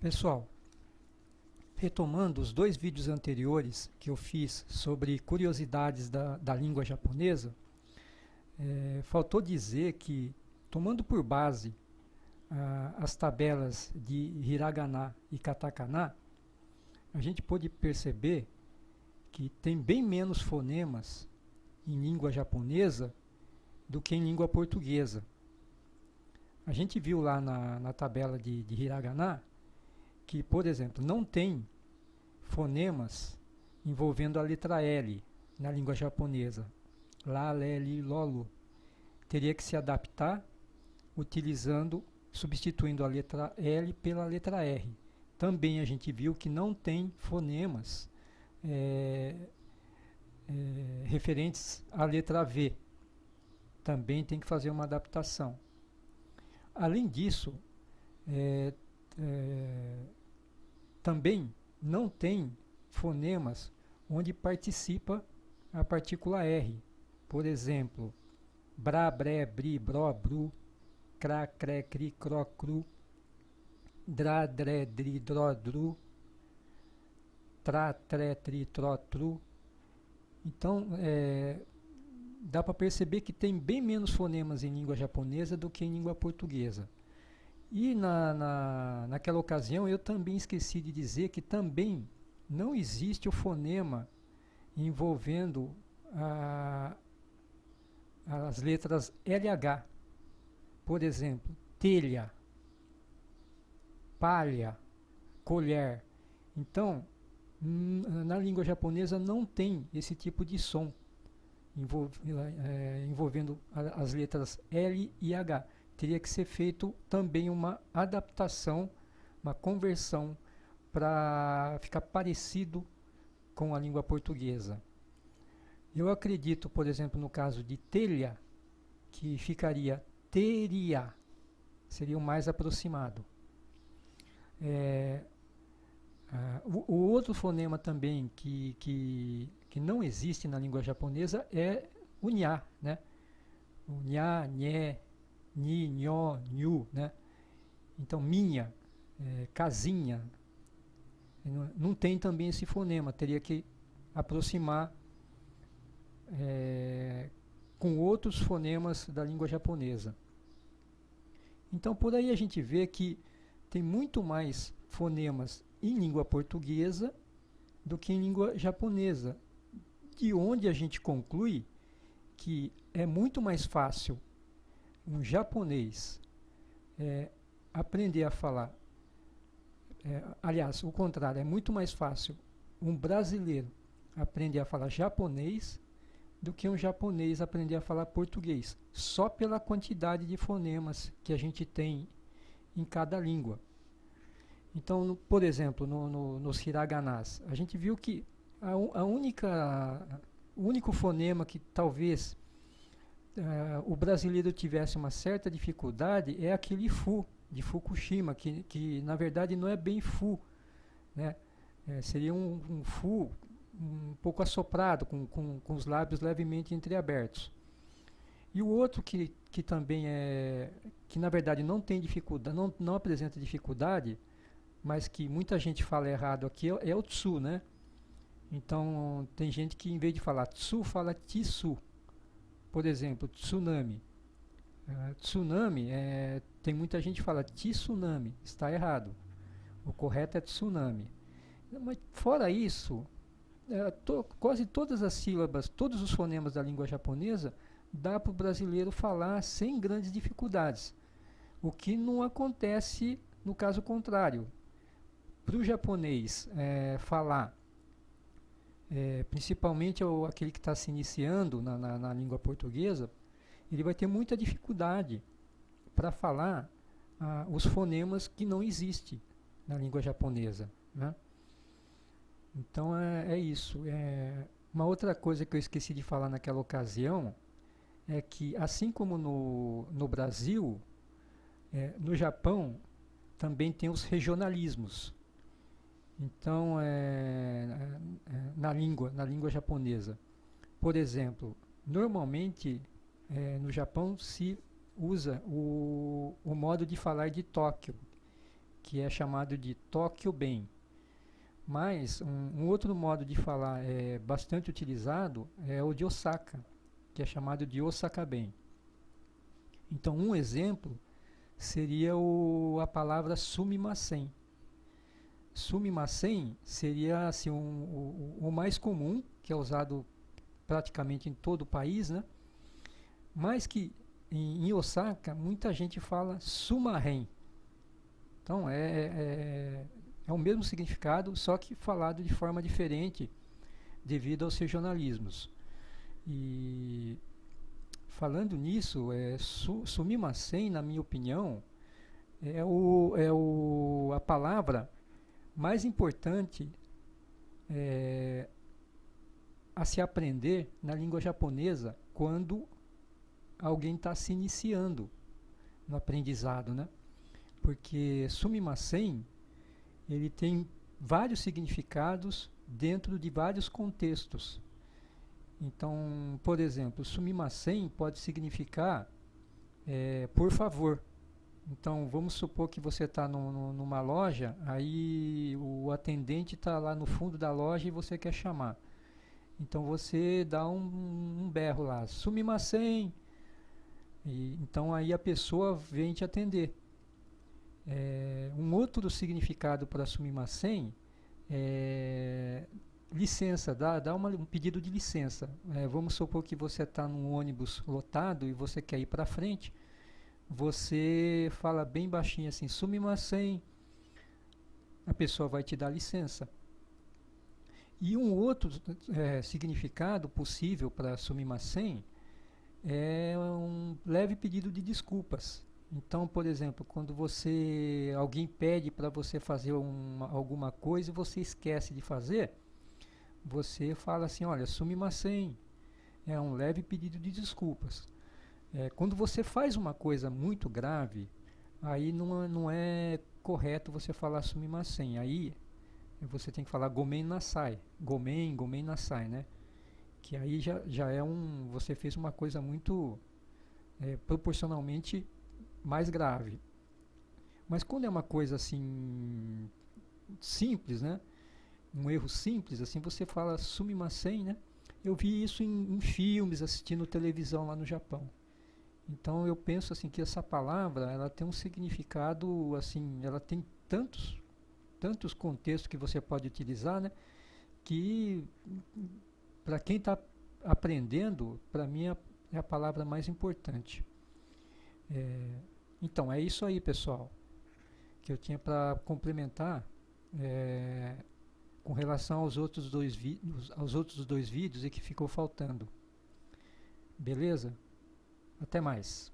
Pessoal, retomando os dois vídeos anteriores que eu fiz sobre curiosidades da língua japonesa, faltou dizer que, tomando por base as tabelas de hiragana e katakana, a gente pôde perceber que tem bem menos fonemas em língua japonesa do que em língua portuguesa. A gente viu lá na tabela de hiragana que, por exemplo, não tem fonemas envolvendo a letra L na língua japonesa. Lá, lé, li, lolo. Teria que se adaptar substituindo a letra L pela letra R. Também a gente viu que não tem fonemas referentes à letra V. Também tem que fazer uma adaptação. Além disso, também não tem fonemas onde participa a partícula R. Por exemplo, bra, bre, bri, bro, bru, cra, cre, cri, cro, cru, dra, dre, dri, dro, dru, tra, tre, tri, tro, tru. Então, dá para perceber que tem bem menos fonemas em língua japonesa do que em língua portuguesa. E naquela ocasião eu também esqueci de dizer que também não existe o fonema envolvendo as letras LH. Por exemplo, telha, palha, colher. Então, na língua japonesa não tem esse tipo de som envolvendo as letras L e H. Teria que ser feito também uma adaptação, uma conversão para ficar parecido com a língua portuguesa. Eu acredito, por exemplo, no caso de telha, que ficaria teria, seria o mais aproximado. O outro fonema também que não existe na língua japonesa é o nha, né? O nha, nhé, ni, nho, nhu, né? Então, minha, casinha, não tem também esse fonema, teria que aproximar com outros fonemas da língua japonesa. Então, por aí a gente vê que tem muito mais fonemas em língua portuguesa do que em língua japonesa, de onde a gente conclui que é muito mais fácil um japonês aprender a falar, aliás, o contrário, é muito mais fácil um brasileiro aprender a falar japonês do que um japonês aprender a falar português, só pela quantidade de fonemas que a gente tem em cada língua. Então, por exemplo, nos hiraganas, a gente viu que o único fonema que talvez o brasileiro tivesse uma certa dificuldade é aquele fu, de Fukushima, que na verdade não é bem fu, né? Seria um fu um pouco assoprado, com os lábios levemente entreabertos. E o outro que também que na verdade não tem dificuldade, não apresenta dificuldade, mas que muita gente fala errado aqui, é o tsu, né? Então tem gente que em vez de falar tsu, fala tisu. Por exemplo, tsunami. Tsunami, tem muita gente que fala tsunami, está errado. O correto é tsunami. Mas fora isso, quase todas as sílabas, todos os fonemas da língua japonesa, dá para o brasileiro falar sem grandes dificuldades. O que não acontece no caso contrário. Para o japonês falar, principalmente aquele que está se iniciando na língua portuguesa, ele vai ter muita dificuldade para falar os fonemas que não existem na língua japonesa, né? Então é isso. Uma outra coisa que eu esqueci de falar naquela ocasião é que, assim como no Brasil, no Japão também tem os regionalismos. Então, na língua japonesa, por exemplo, normalmente no Japão se usa o modo de falar de Tóquio, que é chamado de toque o bem. Mas um outro modo de falar bastante utilizado é o de Osaka, que é chamado de Osaka bem. Então, um exemplo seria a palavra sumimasen. Sumimasen seria assim, o mais comum, que é usado praticamente em todo o país, né? Mas que em Osaka muita gente fala sumahen. Então é o mesmo significado, só que falado de forma diferente devido aos regionalismos. E falando nisso, sumimasen, na minha opinião, a palavra mais importante a se aprender na língua japonesa quando alguém está se iniciando no aprendizado, né? Porque sumimasen ele tem vários significados dentro de vários contextos. Então, por exemplo, sumimasen pode significar por favor. Então, vamos supor que você está numa loja, aí o atendente está lá no fundo da loja e você quer chamar. Então, você dá um berro lá, sumimasen. Então, aí a pessoa vem te atender. Um outro significado para sumimasen é licença, dá um pedido de licença. Vamos supor que você está num ônibus lotado e você quer ir para frente. Você fala bem baixinho assim, sumimasen, a pessoa vai te dar licença. E um outro significado possível para sumimasen é um leve pedido de desculpas. Então, por exemplo, quando alguém pede para você fazer alguma coisa e você esquece de fazer, você fala assim, olha, sumimasen, é um leve pedido de desculpas. Quando você faz uma coisa muito grave, aí não é correto você falar sumimasen. Aí você tem que falar gomen nasai. Gomen nasai, né? Que aí já você fez uma coisa muito proporcionalmente mais grave. Mas quando é uma coisa assim simples, né? Um erro simples, assim você fala sumimasen, né? Eu vi isso em filmes, assistindo televisão lá no Japão. Então eu penso assim que essa palavra ela tem um significado assim, ela tem tantos contextos que você pode utilizar, né? Que para quem está aprendendo, para mim é a palavra mais importante. Então é isso aí, pessoal, que eu tinha para complementar com relação aos outros dois vídeos e que ficou faltando. Beleza? Até mais.